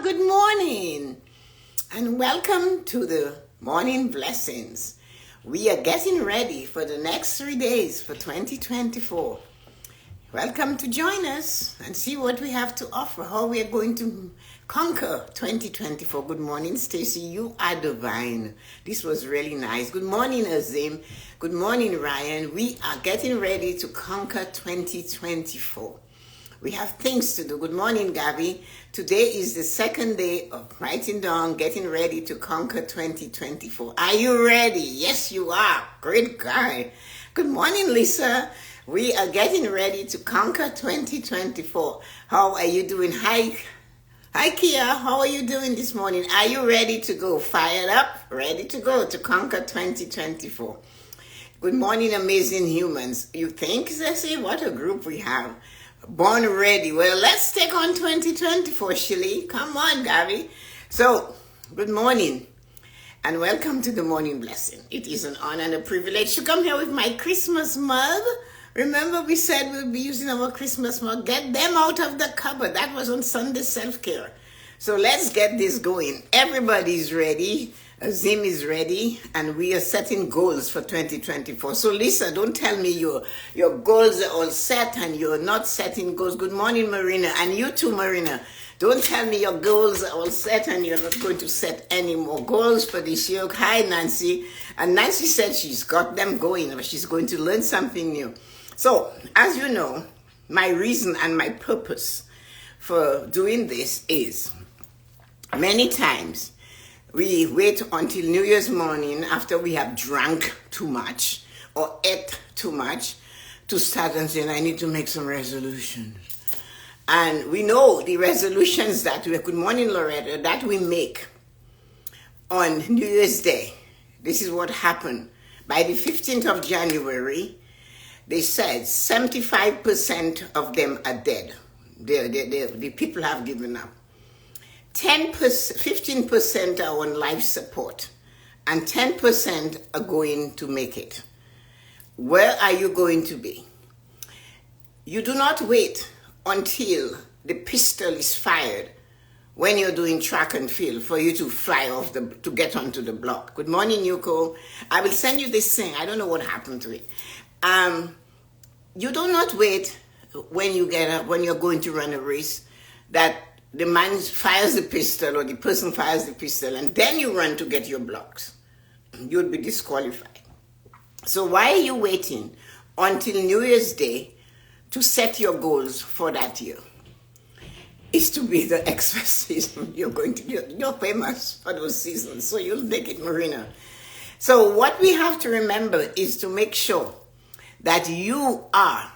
good morning, and welcome to the Morning Blessings. We are getting ready for the next 3 days for 2024. Welcome to join us and see what we have to offer, how we are going to conquer 2024. Good morning, Stacy. You are divine. This was really nice. Good morning, Azim. Good morning, Ryan. We are getting ready to conquer 2024. We have things to do. Good morning, Gabby. Today is the second day of writing down, getting ready to conquer 2024. Are you ready? Yes, you are. Great guy. Good morning, Lisa. We are getting ready to conquer 2024. How are you doing? Hi, Kia. How are you doing this morning? Are you ready to go? Fired up? Ready to go to conquer 2024. Good morning, amazing humans. You think, Ceci? What a group we have. Born ready. Well, let's take on 2024, Shirley. Come on, Gabby. So, good morning and welcome to the Morning Blessing. It is an honor and a privilege to come here with my Christmas mug. Remember, we said we'll be using our Christmas mug. Get them out of the cupboard. That was on Sunday self-care. So let's get this going. Everybody's ready. Azim is ready, and we are setting goals for 2024. So Lisa, don't tell me your goals are all set and you're not setting goals. Good morning, Marina, and you too, Marina. Don't tell me your goals are all set and you're not going to set any more goals for this year. Hi, Nancy. And Nancy said she's got them going, but she's going to learn something new. So, as you know, my reason and my purpose for doing this is many times we wait until New Year's morning after we have drank too much or ate too much to start and say, I need to make some resolutions. And we know the resolutions that we, good morning, Loretta, that we make on New Year's Day. This is what happened. By the 15th of January, they said 75% of them are dead. The people have given up. 15% are on life support, and 10% are going to make it. Where are you going to be? You do not wait until the pistol is fired when you're doing track and field for you to fly off to get onto the block. Good morning, Yuko. I will send you this thing. I don't know what happened to it. You do not wait when you're going to run a race that the man fires the pistol or the person fires the pistol and then you run to get your blocks. You'll be disqualified. So why are you waiting until New Year's Day to set your goals for that year? It's to be the extra season. You're famous for those seasons, so you'll make it, Marina. So what we have to remember is to make sure that you are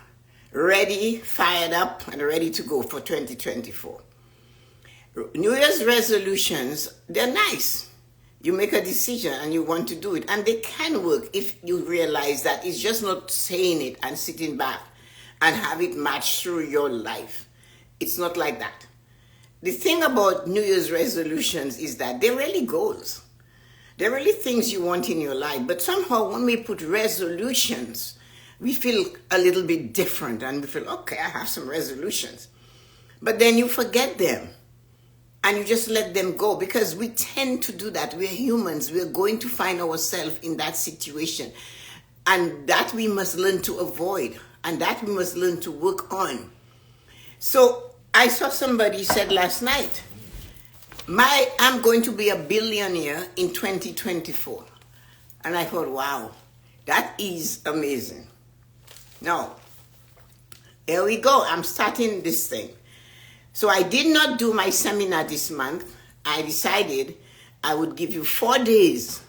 ready, fired up, and ready to go for 2024. New Year's resolutions, they're nice. You make a decision and you want to do it. And they can work if you realize that it's just not saying it and sitting back and have it match through your life. It's not like that. The thing about New Year's resolutions is that they're really goals. They're really things you want in your life. But somehow when we put resolutions, we feel a little bit different and we feel, okay, I have some resolutions. But then you forget them. And you just let them go because we tend to do that. We're humans. We're going to find ourselves in that situation. And that we must learn to avoid. And that we must learn to work on. So I saw somebody said last night, I'm going to be a billionaire in 2024. And I thought, wow, that is amazing. Now, here we go. I'm starting this thing. So I did not do my seminar this month. I decided I would give you 4 days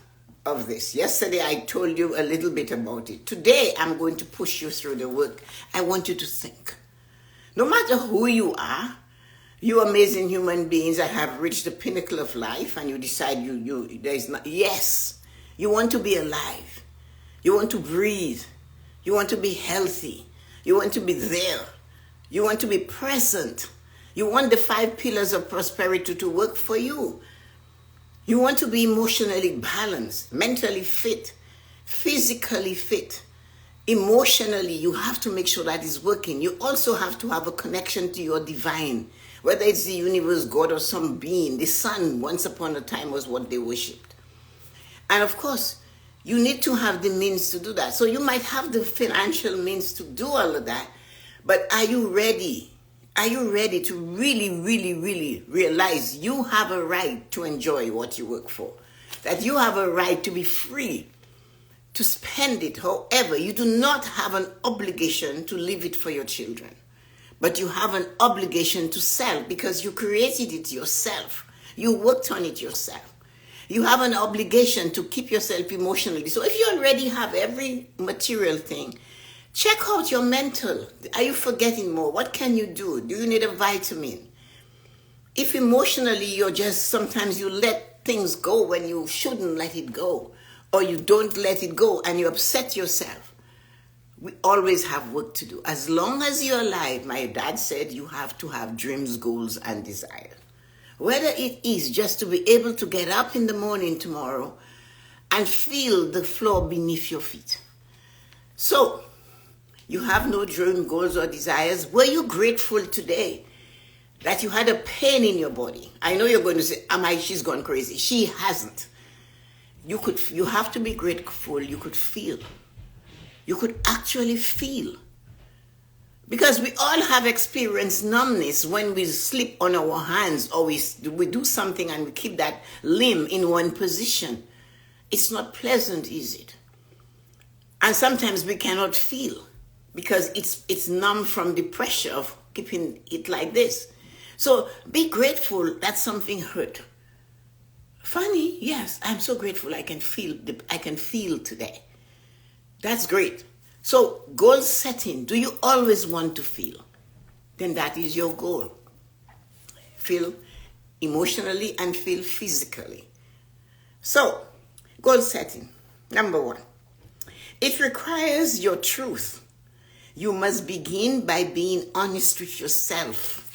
of this. Yesterday, I told you a little bit about it. Today, I'm going to push you through the work. I want you to think. No matter who you are, you amazing human beings that have reached the pinnacle of life and you decide yes, you want to be alive. You want to breathe. You want to be healthy. You want to be there. You want to be present. You want the 5 pillars of prosperity to work for you. You want to be emotionally balanced, mentally fit, physically fit. Emotionally, you have to make sure that is working. You also have to have a connection to your divine. Whether it's the universe, God, or some being, the sun, once upon a time, was what they worshipped. And of course, you need to have the means to do that. So you might have the financial means to do all of that, but are you ready? Are you ready to really, really, really realize you have a right to enjoy what you work for? That you have a right to be free to spend it however. You do not have an obligation to leave it for your children, but you have an obligation to sell because you created it yourself. You worked on it yourself. You have an obligation to keep yourself emotionally. So if you already have every material thing, check out your mental. Are you forgetting more? What can you do? Do you need a vitamin? If emotionally you're just, sometimes you let things go when you shouldn't let it go, or you don't let it go and you upset yourself, we always have work to do. As long as you're alive, my dad said, you have to have dreams, goals, and desires. Whether it is just to be able to get up in the morning tomorrow and feel the floor beneath your feet. So, you have no dream, goals, or desires. Were you grateful today that you had a pain in your body? I know you're going to say, she's gone crazy. She hasn't. You have to be grateful. You could feel. You could actually feel. Because we all have experienced numbness when we sleep on our hands or we do something and we keep that limb in one position. It's not pleasant, is it? And sometimes we cannot feel because it's numb from the pressure of keeping it like this. So be grateful that something hurt. Funny, yes, I'm so grateful I can feel today. That's great. So goal setting, do you always want to feel? Then that is your goal. Feel emotionally and feel physically. So, goal setting, number 1. It requires your truth. You must begin by being honest with yourself.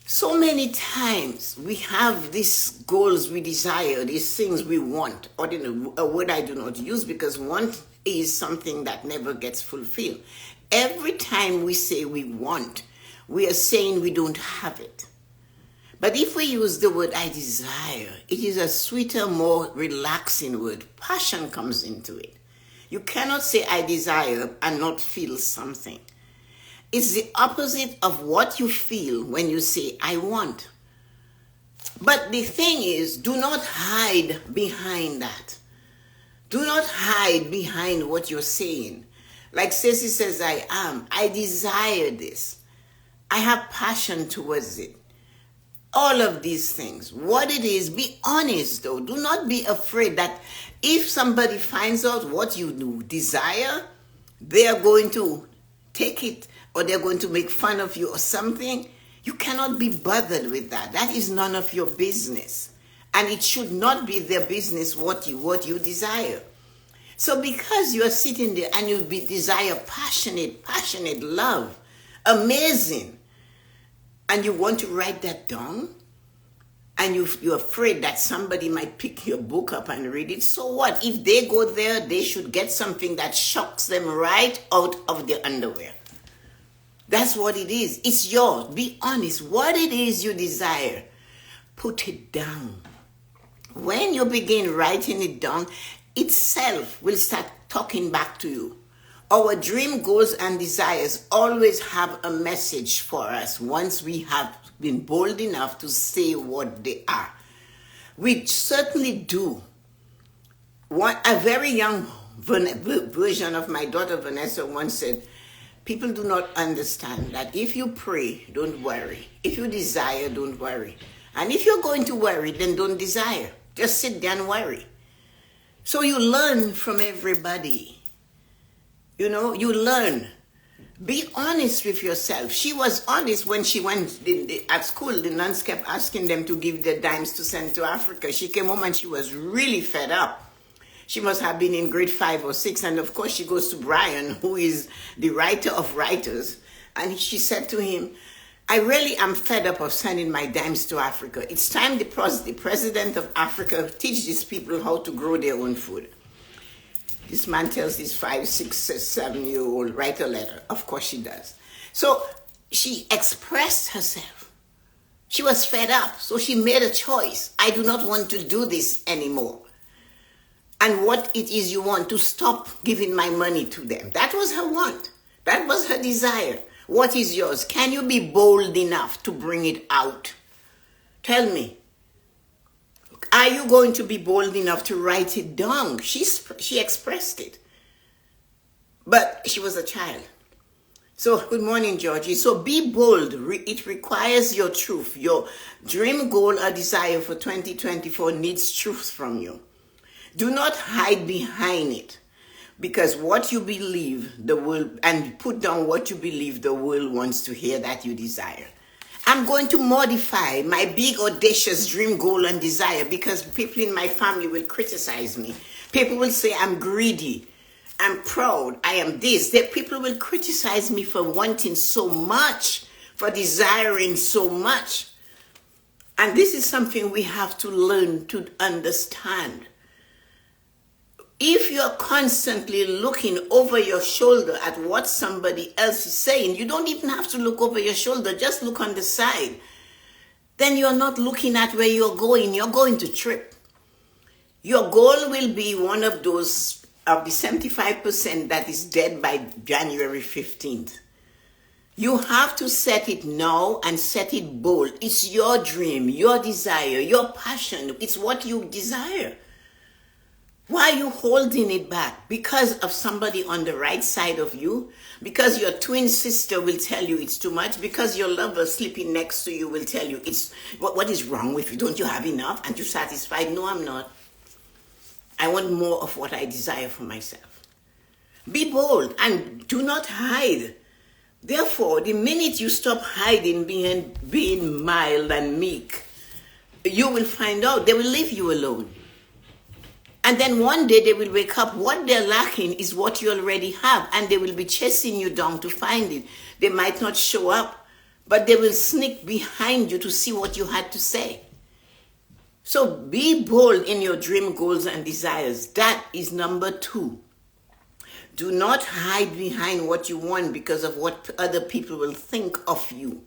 So many times we have these goals we desire, these things we want, or a word I do not use because want is something that never gets fulfilled. Every time we say we want, we are saying we don't have it. But if we use the word I desire, it is a sweeter, more relaxing word. Passion comes into it. You cannot say I desire and not feel something. It's the opposite of what you feel when you say I want. But the thing is, do not hide behind that. Do not hide behind what you're saying. Like Ceci says, I desire this. I have passion towards it. All of these things. What it is, be honest though. Do not be afraid that if somebody finds out what you do desire, they are going to take it or they're going to make fun of you or something. You cannot be bothered with that. That is none of your business. And it should not be their business what you desire. So because you are sitting there and you desire passionate love, amazing, and you want to write that down, and you're afraid that somebody might pick your book up and read it, so what? If they go there, they should get something that shocks them right out of their underwear. That's what it is. It's yours. Be honest. What it is you desire, put it down. When you begin writing it down, itself will start talking back to you. Our dream, goals, and desires always have a message for us once we have been bold enough to say what they are. We certainly do. A very young version of my daughter Vanessa once said, people do not understand that if you pray, don't worry. If you desire, don't worry. And if you're going to worry, then don't desire. Just sit there and worry. So you learn from everybody. You learn. Be honest with yourself. She was honest when she went at school. The nuns kept asking them to give their dimes to send to Africa. She came home and she was really fed up. She must have been in grade 5 or 6. And of course she goes to Brian, who is the writer of writers. And she said to him, I really am fed up of sending my dimes to Africa. It's time the president of Africa teach these people how to grow their own food. This man tells his 5, 6, 7-year-old, write a letter. Of course she does. So she expressed herself. She was fed up, so she made a choice. I do not want to do this anymore. And what it is you want, to stop giving my money to them. That was her want. That was her desire. What is yours? Can you be bold enough to bring it out? Tell me. Are you going to be bold enough to write it down? She expressed it. But she was a child. So, good morning, Georgie. So be bold. It requires your truth. Your dream, goal, or desire for 2024 needs truth from you. Do not hide behind it, because what you believe, the world, and put down what you believe the world wants to hear that you desire. I'm going to modify my big, audacious dream, goal, and desire because people in my family will criticize me. People will say I'm greedy, I'm proud, I am this. People will criticize me for wanting so much, for desiring so much. And this is something we have to learn to understand. If you're constantly looking over your shoulder at what somebody else is saying, you don't even have to look over your shoulder, just look on the side. Then you're not looking at where you're going to trip. Your goal will be one of those, of the 75% that is dead by January 15th. You have to set it now and set it bold. It's your dream, your desire, your passion. It's what you desire. Why are you holding it back? Because of somebody on the right side of you? Because your twin sister will tell you it's too much? Because your lover sleeping next to you will tell you it's what is wrong with you? Don't you have enough? Aren't you satisfied? No, I'm not. I want more of what I desire for myself. Be bold and do not hide. Therefore, the minute you stop hiding being mild and meek, you will find out they will leave you alone. And then one day they will wake up. What they're lacking is what you already have. And they will be chasing you down to find it. They might not show up, but they will sneak behind you to see what you had to say. So be bold in your dream, goals, and desires. That is number 2. Do not hide behind what you want because of what other people will think of you.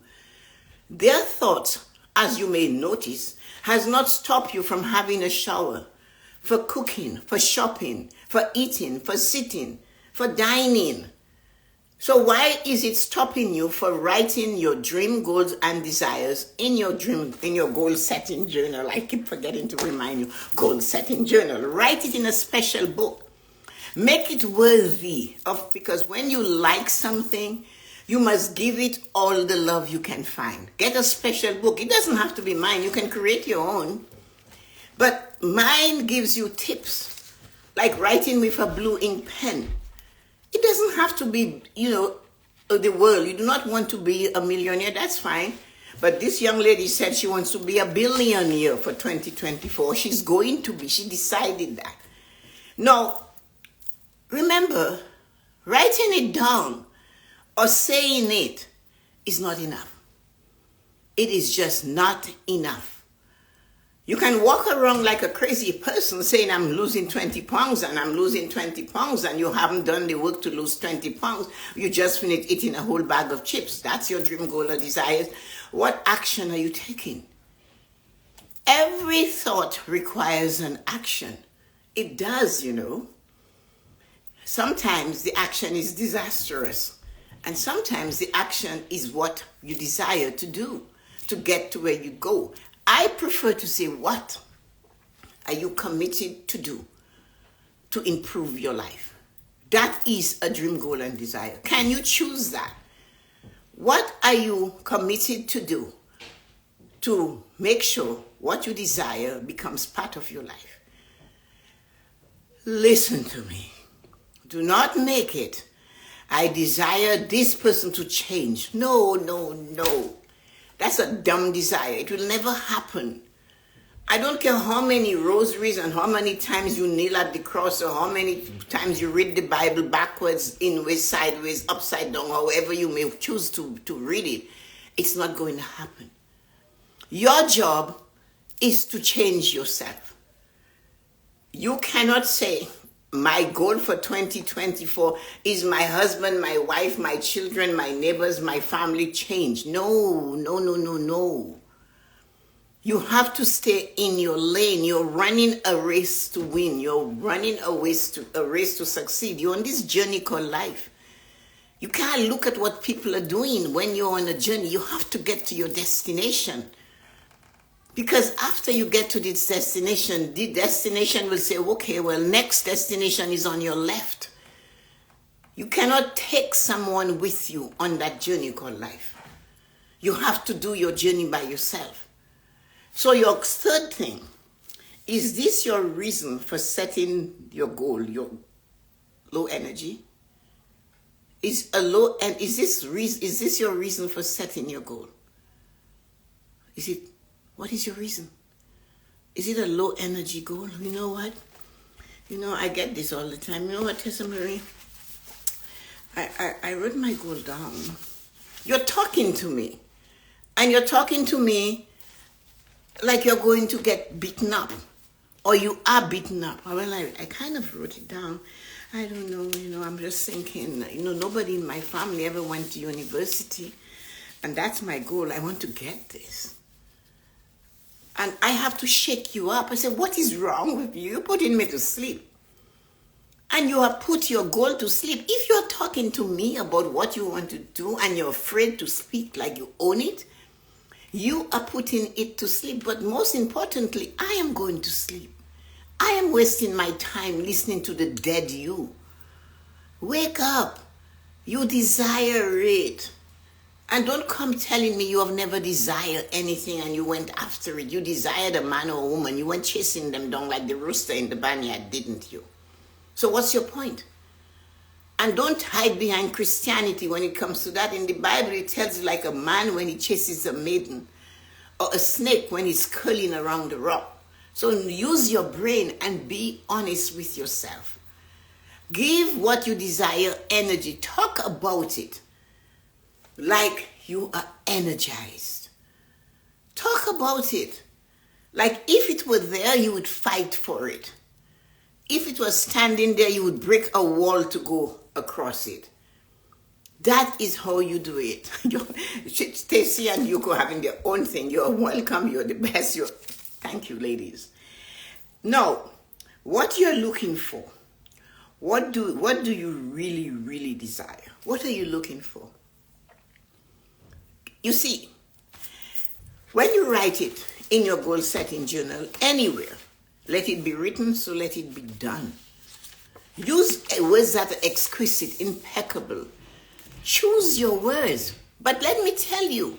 Their thoughts, as you may notice, has not stopped you from having a shower, for cooking, for shopping, for eating, for sitting, for dining. So why is it stopping you for writing your dream, goals, and desires in your goal setting journal? I keep forgetting to remind you, goal setting journal. Write it in a special book. Make it worthy of, because when you like something, you must give it all the love you can find. Get a special book. It doesn't have to be mine. You can create your own. But mine gives you tips, like writing with a blue ink pen. It doesn't have to be, the world. You do not want to be a millionaire, that's fine. But this young lady said she wants to be a billionaire for 2024. She's going to be. She decided that. Now, remember, writing it down or saying it is not enough. It is just not enough. You can walk around like a crazy person saying, I'm losing 20 pounds and I'm losing 20 pounds, and you haven't done the work to lose 20 pounds. You just finished eating a whole bag of chips. That's your dream, goal, or desires. What action are you taking? Every thought requires an action. It does, Sometimes the action is disastrous. And sometimes the action is what you desire to do to get to where you go. I prefer to say, what are you committed to do to improve your life? That is a dream, goal, and desire. Can you choose that? What are you committed to do to make sure what you desire becomes part of your life? Listen to me. Do not make it, I desire this person to change. No. That's a dumb desire. It will never happen. I don't care how many rosaries and how many times you kneel at the cross or how many times you read the Bible backwards, inwards, sideways, upside down, however you may choose to read it. It's not going to happen. Your job is to change yourself. You cannot say, my goal for 2024 is my husband, my wife, my children, my neighbors, my family change. No. You have to stay in your lane. You're running a race to win. You're running a race to succeed. You're on this journey called life. You can't look at what people are doing when you're on a journey. You have to get to your destination. Because after you get to this destination, the destination will say, okay, well, next destination is on your left. You cannot take someone with you on that journey called life. You have to do your journey by yourself. So your third thing, is this your reason for setting your goal, your low energy? Is this your reason for setting your goal? What is your reason? Is it a low energy goal? You know what? I get this all the time. You know what, Tessa-Marie? I wrote my goal down. You're talking to me. And you're talking to me like you're going to get beaten up. Or you are beaten up. Well, I kind of wrote it down. I don't know, I'm just thinking, nobody in my family ever went to university. And that's my goal. I want to get this. And I have to shake you up. I say, what is wrong with you? You're putting me to sleep. And you have put your goal to sleep. If you're talking to me about what you want to do and you're afraid to speak like you own it, you are putting it to sleep. But most importantly, I am going to sleep. I am wasting my time listening to the dead you. Wake up. You desire it. And don't come telling me you have never desired anything and you went after it. You desired a man or a woman. You went chasing them down like the rooster in the barnyard, didn't you? So what's your point? And don't hide behind Christianity when it comes to that. In the Bible, it tells you like a man when he chases a maiden, or a snake when he's curling around the rock. So use your brain and be honest with yourself. Give what you desire energy. Talk about it like you are energized. Talk about it like if it were there, you would fight for it. If it was standing there, you would break a wall to go across it. That is how you do it. Stacy and Yuko having their own thing. You're welcome. You're the best. Thank you, ladies. Now, what you're looking for, what do you really, really desire? What are you looking for? You see, when you write it in your goal setting journal, anywhere, let it be written, so let it be done. Use words that are exquisite, impeccable. Choose your words. But let me tell you,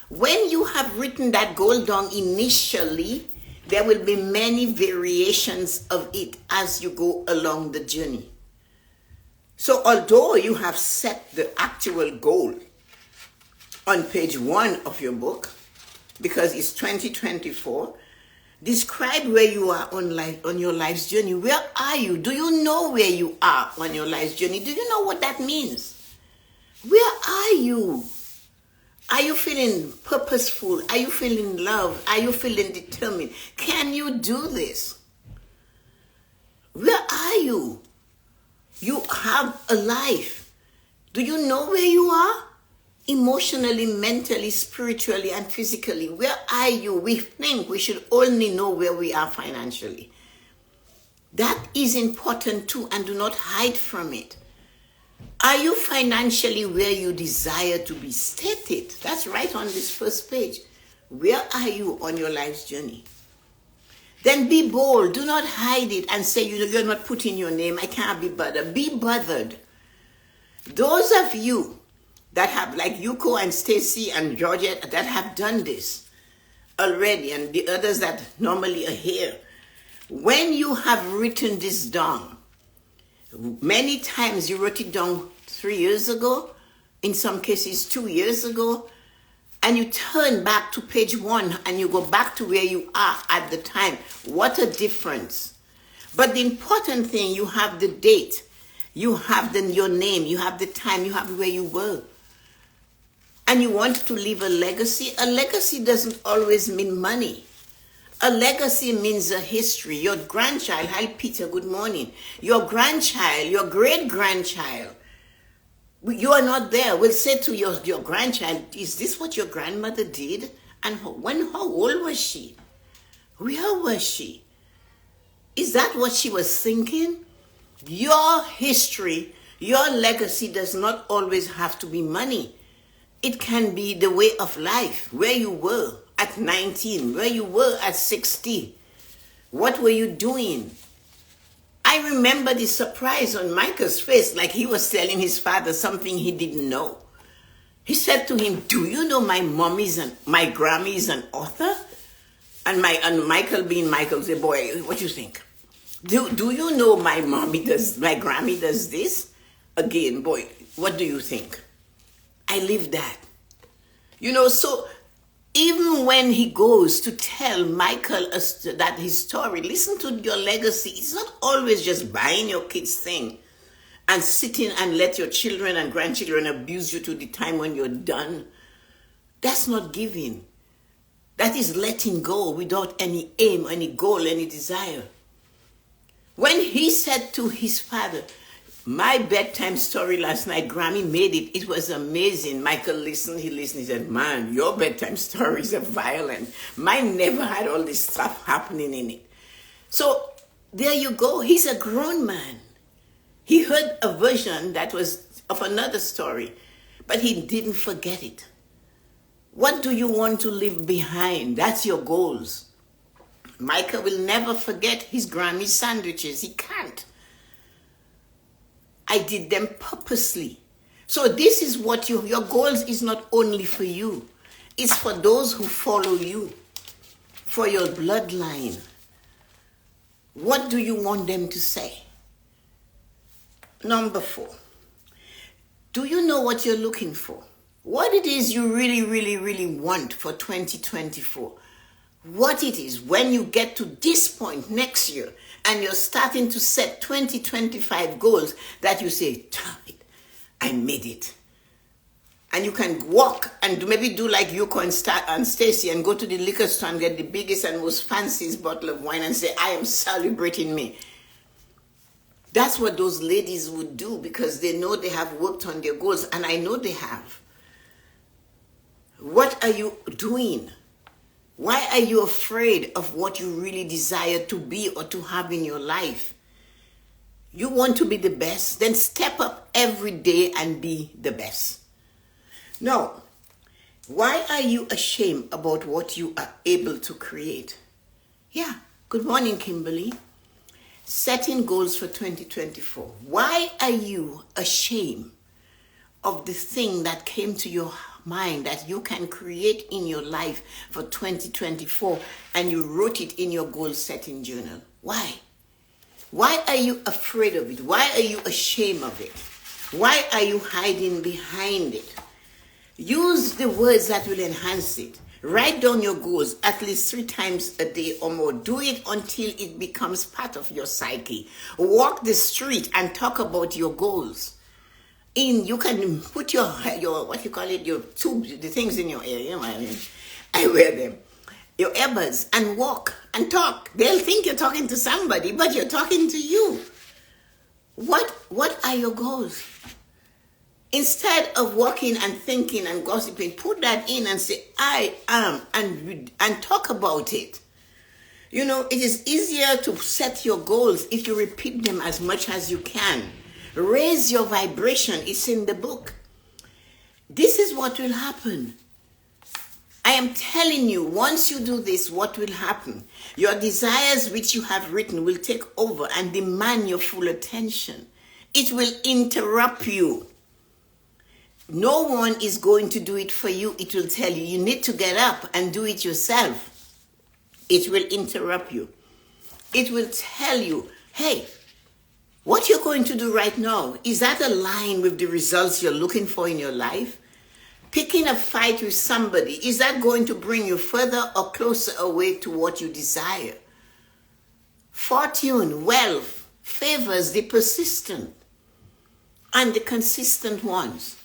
when you have written that goal down initially, there will be many variations of it as you go along the journey. So although you have set the actual goal on page 1 of your book, because it's 2024, describe where you are on your life's journey. Where are you? Do you know where you are on your life's journey? Do you know what that means? Where are you? Are you feeling purposeful? Are you feeling love? Are you feeling determined? Can you do this? Where are you? You have a life. Do you know where you are? Emotionally, mentally, spiritually, and physically. Where are you? We think we should only know where we are financially. That is important too, and do not hide from it. Are you financially where you desire to be? State it. That's right on this first page. Where are you on your life's journey? Then be bold. Do not hide it and say you're not putting your name. I can't be bothered. Be bothered. Those of you that have, like Yuko and Stacy and Georgette, that have done this already, and the others that normally are here, when you have written this down, many times you wrote it down 3 years ago, in some cases 2 years ago, and you turn back to page 1 and you go back to where you are at the time. What a difference. But the important thing, you have the date, you have your name, you have the time, you have where you were. And you want to leave a legacy. A legacy doesn't always mean money. A legacy means a history. Your grandchild, hi Peter, good morning. Your grandchild, your great-grandchild, you are not there. We'll say to your grandchild, is this what your grandmother did? And how old was she? Where was she? Is that what she was thinking? Your history, your legacy does not always have to be money. It can be the way of life, where you were at 19, where you were at 60. What were you doing? I remember the surprise on Michael's face, like he was telling his father something he didn't know. He said to him, do you know my Grammy is an author? And Michael being Michael said, boy, what do you think? Do you know my Grammy does this? Again, boy, what do you think? I live that. So even when he goes to tell Michael that his story, listen to your legacy. It's not always just buying your kids thing and sitting and let your children and grandchildren abuse you to the time when you're done. That's not giving. That is letting go without any aim, any goal, any desire. When he said to his father, my bedtime story last night, Grammy made it. It was amazing. Michael listened. He said, man, your bedtime stories are violent. Mine never had all this stuff happening in it. So there you go. He's a grown man. He heard a version that was of another story, but he didn't forget it. What do you want to leave behind? That's your goals. Michael will never forget his Grammy sandwiches. He can't. I did them purposely. So this is what your goals is not only for you. It's for those who follow you, for your bloodline. What do you want them to say? Number 4, do you know what you're looking for? What it is you really, really, really want for 2024. What it is when you get to this point next year and you're starting to set 2025 goals that you say, damn it, I made it. And you can walk and maybe do like Yuko and Stacy and go to the liquor store and get the biggest and most fanciest bottle of wine and say, I am celebrating me. That's what those ladies would do because they know they have worked on their goals, and I know they have. What are you doing? Why are you afraid of what you really desire to be or to have in your life? You want to be the best? Then step up every day and be the best. No. Why are you ashamed about what you are able to create? Yeah. Good morning, Kimberly. Setting goals for 2024. Why are you ashamed of the thing that came to your mind that you can create in your life for 2024 and you wrote it in your goal setting journal? Why? Why are you afraid of it? Why are you ashamed of it? Why are you hiding behind it? Use the words that will enhance it. Write down your goals at least 3 times a day or more. Do it until it becomes part of your psyche. Walk the street and talk about your goals. You can put your what you call it, your tubes, the things in your ear, you know what I mean? I wear them. Your earbuds, and walk and talk. They'll think you're talking to somebody, but you're talking to you. What are your goals? Instead of walking and thinking and gossiping, put that in and say, I am, and talk about it. It is easier to set your goals if you repeat them as much as you can. Raise your vibration. It's in the book. This is what will happen. I am telling you, once you do this, what will happen? Your desires which you have written will take over and demand your full attention. It will interrupt you. No one is going to do it for you. It will tell you, you need to get up and do it yourself. It will interrupt you. It will tell you, hey, what you're going to do right now, is that aligned with the results you're looking for in your life? Picking a fight with somebody, is that going to bring you further or closer away to what you desire? Fortune, wealth, favors the persistent and the consistent ones.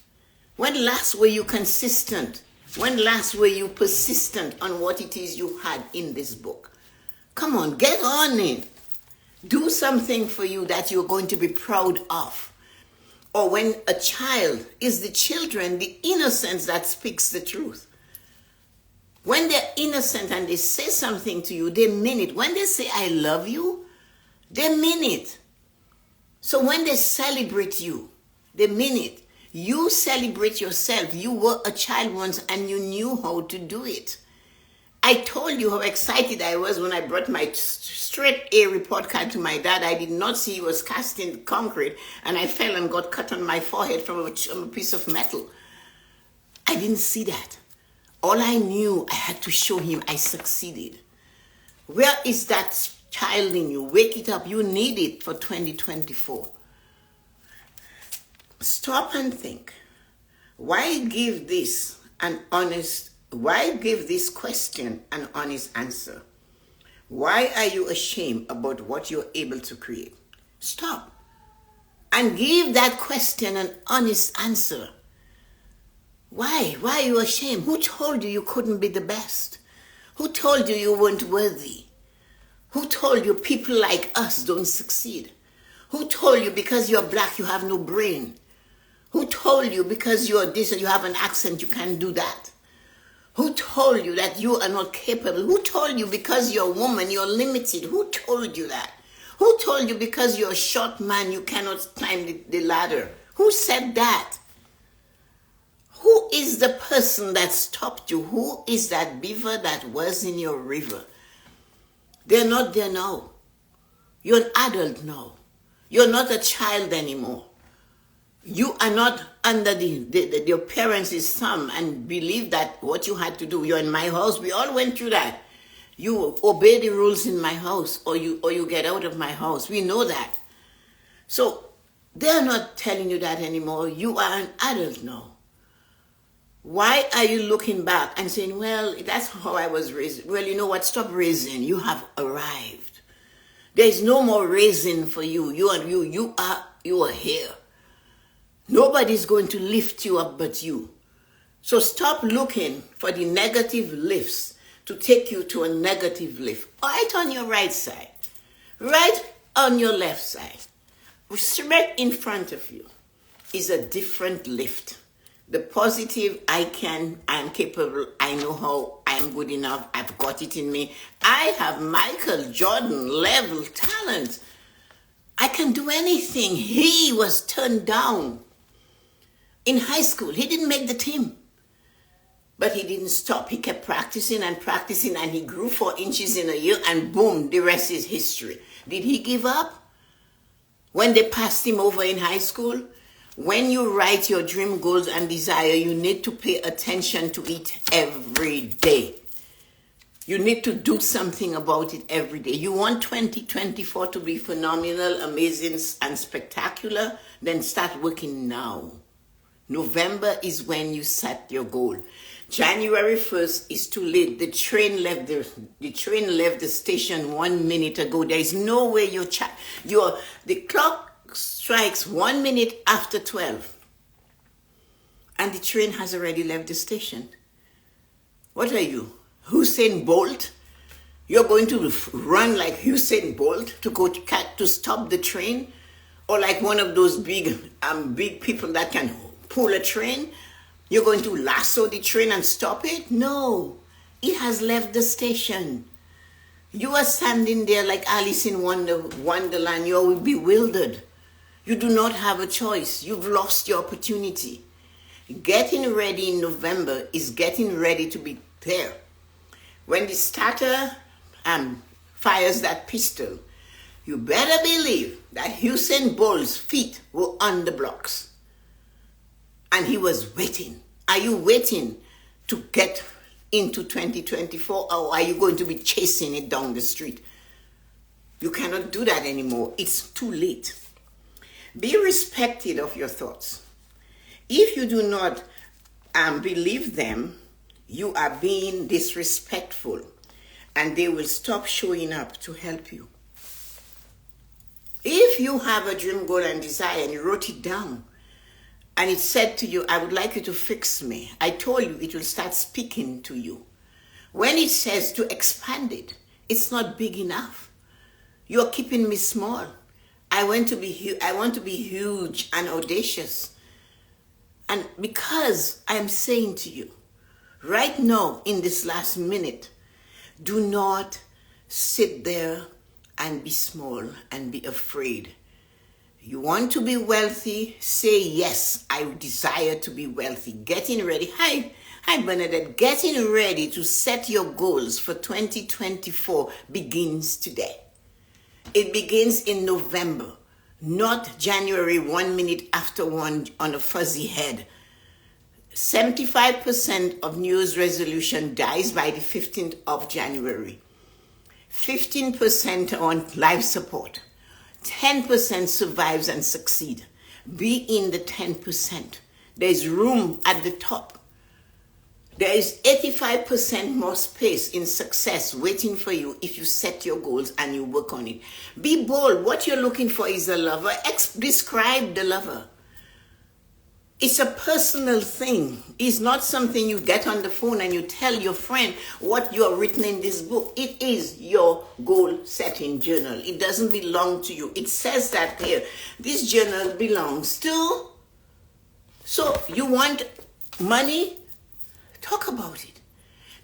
When last were you consistent? When last were you persistent on what it is you had in this book? Come on, get on it. Do something for you that you're going to be proud of. Or when a child is the children, the innocence that speaks the truth. When they're innocent and they say something to you, they mean it. When they say, I love you, they mean it. So when they celebrate you, they mean it. You celebrate yourself. You were a child once and you knew how to do it. I told you how excited I was when I brought my straight A report card to my dad. I did not see he was casting concrete and I fell and got cut on my forehead from a piece of metal. I didn't see that. All I knew, I had to show him I succeeded. Where is that child in you? Wake it up. You need it for 2024. Stop and think. Why give this question an honest answer? Why are you ashamed about what you're able to create? Stop and give that question an honest answer. Why? Why are you ashamed? Who told you you couldn't be the best? Who told you you weren't worthy? Who told you people like us don't succeed? Who told you because you're black you have no brain? Who told you because you're this and you have an accent you can't do that? Who told you that you are not capable? Who told you because you're a woman you're limited? Who told you that? Who told you because you're a short man you cannot climb the ladder? Who said that? Who is the person that stopped you? Who is that beaver that was in your river? They're not there now. You're an adult now. You're not a child anymore. You are not under your parents' thumb and believe that what you had to do. You're in my house. We all went through that. You obey the rules in my house or you get out of my house. We know that. So they're not telling you that anymore. You are an adult now. Why are you looking back and saying, well, that's how I was raised? Well, you know what? Stop raising. You have arrived. There is no more raising for you. You are here. Nobody's going to lift you up but you. So stop looking for the negative lifts to take you to a negative lift. Right on your right side. Right on your left side. Right in front of you is a different lift. The positive, I am capable, I know how, I am good enough, I've got it in me. I have Michael Jordan level talent. I can do anything. He was turned down. In high school, he didn't make the team. But he didn't stop. He kept practicing and practicing and he grew 4 inches in a year and boom, the rest is history. Did he give up? When they passed him over in high school? When you write your dream, goals, and desire, you need to pay attention to it every day. You need to do something about it every day. You want 2024 to be phenomenal, amazing, and spectacular? Then start working now. November is when you set your goal. January 1st is too late. The train left the station 1 minute ago. There is no way the clock strikes 1 minute after 12 and the train has already left the station. What are you, Usain Bolt? You're going to run like Usain Bolt to stop the train, or like one of those big people that can pull a train? You're going to lasso the train and stop it? No, it has left the station. You are standing there like Alice in Wonderland. You're bewildered. You do not have a choice. You've lost your opportunity. Getting ready in November is getting ready to be there. When the starter fires that pistol, you better believe that Usain Bolt's feet were on the blocks. And he was waiting. Are you waiting to get into 2024, or are you going to be chasing it down the street? You cannot do that anymore. It's too late. Be respected of your thoughts. If you do not believe them, you are being disrespectful, and they will stop showing up to help you. If you have a dream, goal, and desire, and you wrote it down, and it said to you, I would like you to fix me, I told you it will start speaking to you. When it says to expand it, it's not big enough. You're keeping me small. I want to be huge and audacious. And because I'm saying to you, right now, in this last minute, do not sit there and be small and be afraid. You want to be wealthy? Say, yes, I desire to be wealthy. Getting ready. Hi, Bernadette. Getting ready to set your goals for 2024 begins today. It begins in November, not January, 1 minute after one on a fuzzy head. 75% of New Year's resolution dies by the 15th of January. 15% on life support. 10% survives and succeed. Be in the 10%. There's room at the top. There is 85% more space in success waiting for you if you set your goals and you work on it. Be bold. What you're looking for is a lover. Describe the lover. It's a personal thing. It's not something you get on the phone and you tell your friend what you have written in this book. It is your goal-setting journal. It doesn't belong to you. It says that here. This journal belongs to... So you want money? Talk about it.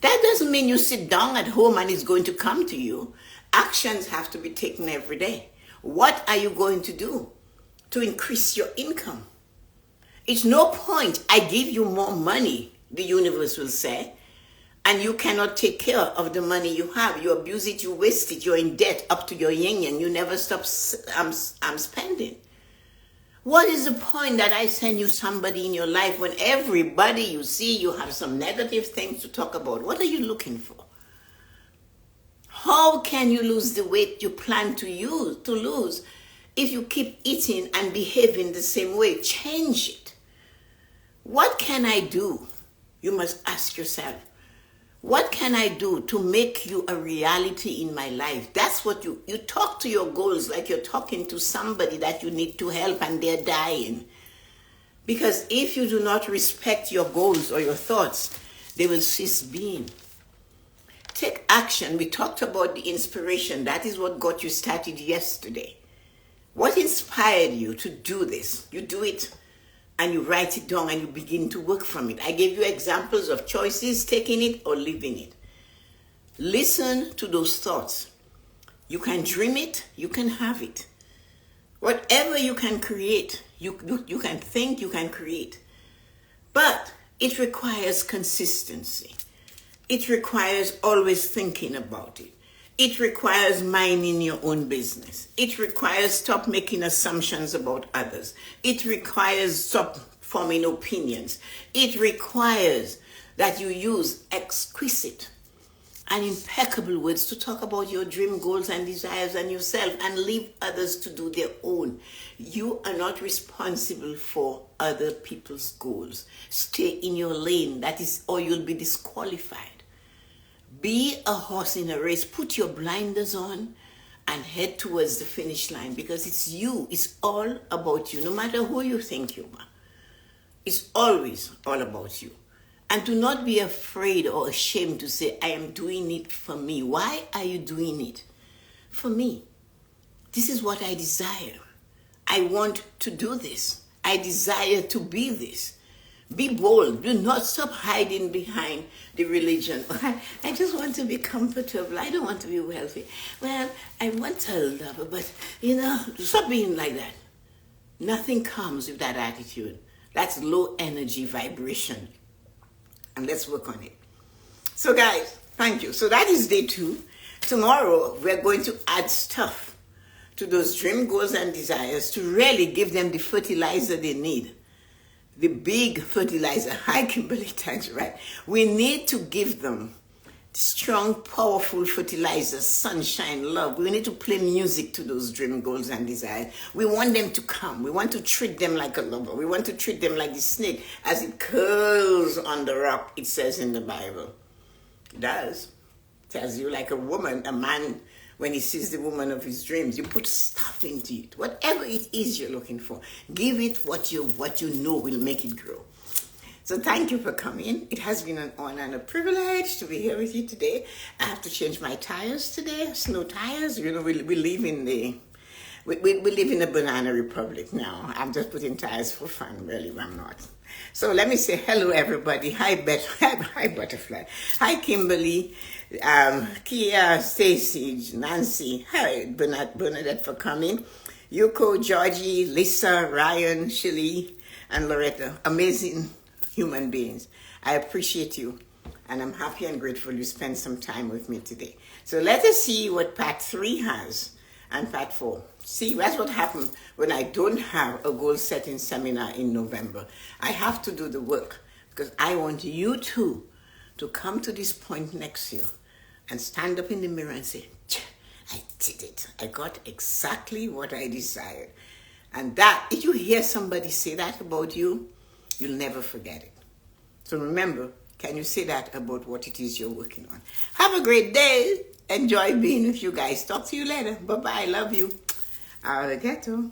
That doesn't mean you sit down at home and it's going to come to you. Actions have to be taken every day. What are you going to do to increase your income? It's no point I give you more money, the universe will say, and you cannot take care of the money you have. You abuse it, you waste it, you're in debt up to your yin-yang. You never stop spending. What is the point that I send you somebody in your life when everybody you see, you have some negative things to talk about? What are you looking for? How can you lose the weight you plan to lose if you keep eating and behaving the same way? Change it. What can I do? You must ask yourself, what can I do to make you a reality in my life? That's what you talk to your goals like you're talking to somebody that you need to help and they're dying. Because if you do not respect your goals or your thoughts, they will cease being. Take action. We talked about the inspiration. That is what got you started yesterday. What inspired you to do this? You do it. And you write it down and you begin to work from it. I gave you examples of choices, taking it or leaving it. Listen to those thoughts. You can dream it, you can have it. Whatever you can create, you can think, you can create. But it requires consistency. It requires always thinking about it. It requires minding your own business. It requires stop making assumptions about others. It requires stop forming opinions. It requires that you use exquisite and impeccable words to talk about your dream, goals, and desires and yourself and leave others to do their own. You are not responsible for other people's goals. Stay in your lane, that is, or you'll be disqualified. Be a horse in a race. Put your blinders on and head towards the finish line because it's you. It's all about you, no matter who you think you are. It's always all about you. And do not be afraid or ashamed to say, I am doing it for me. Why are you doing it? For me. This is what I desire. I want to do this. I desire to be this. Be bold. Do not stop hiding behind the religion. I just want to be comfortable. I don't want to be wealthy. Well, I want a lover, but, stop being like that. Nothing comes with that attitude. That's low energy vibration. And let's work on it. So, guys, thank you. So that is day 2. Tomorrow, we're going to add stuff to those dream, goals, and desires to really give them the fertilizer they need. The big fertilizer. Hi, Kimberly, thanks, right? We need to give them strong, powerful fertilizer, sunshine, love. We need to play music to those dream, goals, and desires. We want them to come. We want to treat them like a lover. We want to treat them like the snake as it curls on the rock, it says in the Bible. It does. It tells you like a woman, a man, when he sees the woman of his dreams, you put stuff into it. Whatever it is you're looking for, give it what you know will make it grow. So thank you for coming. It has been an honor and a privilege to be here with you today. I have to change my tires today, snow tires. We live in the We live in a banana republic now. I'm just putting tires for fun, really, I'm not. So let me say hello, everybody. Hi, hi, Butterfly. Hi, Kimberly, Kia, Stacy, Nancy. Hi, Bernadette for coming. Yuko, Georgie, Lisa, Ryan, Shirley, and Loretta. Amazing human beings. I appreciate you, and I'm happy and grateful you spent some time with me today. So let us see what part 3 has and part 4. See, that's what happens when I don't have a goal setting seminar in November. I have to do the work because I want you too to come to this point next year and stand up in the mirror and say, I did it. I got exactly what I desired. And that, if you hear somebody say that about you, you'll never forget it. So remember, can you say that about what it is you're working on? Have a great day. Enjoy being with you guys. Talk to you later. Bye-bye. Love you. Arigato.